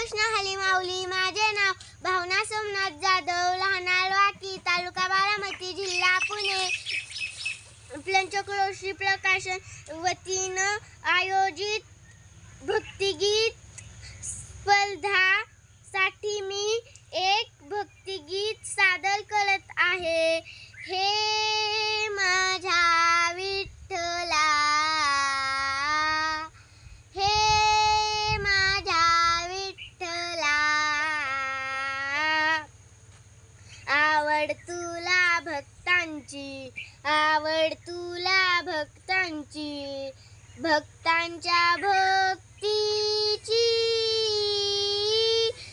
कृष्ण हली माऊली. माझे नाव भावना सोमनाथ जाधव, लहानाळ वाकी, तालुका बारामती, जिल्हा पुणे. पंचक्रोशी प्रकाशन वतीनं आयोजित भक्तिगीत स्पर्धा साठी मी एक भक्तिगीत सादर करत आहे. हे माझ्या विठ्ठला, हे माझ्या विठ्ठला, आवड तुला भक्तांची, आवड तुला भक्तांची, भक्तांच्या भक्तीची,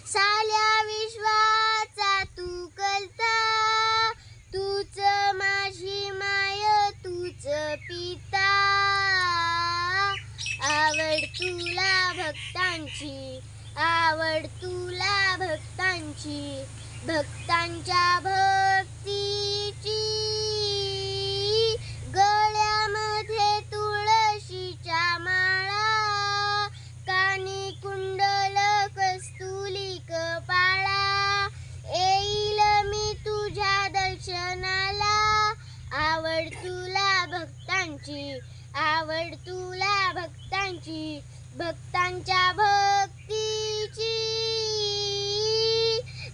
साऱ्या विश्वाचा तू करता, तूच माझी माय, तूच पिता, आवड तुला भक्तांची, आवड तुला भक्तांची, भक्तांच्या भक्तीची, गळ्यामध्ये तुळशीच्या माळा, कानी कुंडल कस्तुरी कपाळा, येईल मी तुझ्या दर्शनाला, आवड तुला भक्तांची, आवड तुला भक्तांची, भक्तांच्या भक्तीची,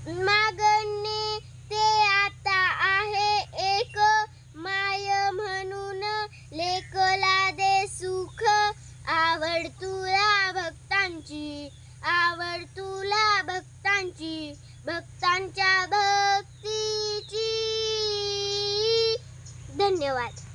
मागणे ते आता आहे एक, माय म्हणून लेकला दे सुख, आवड तुला भक्तांची, आवड तुला भक्तांची, भक्तांच्या भक्तीची. धन्यवाद.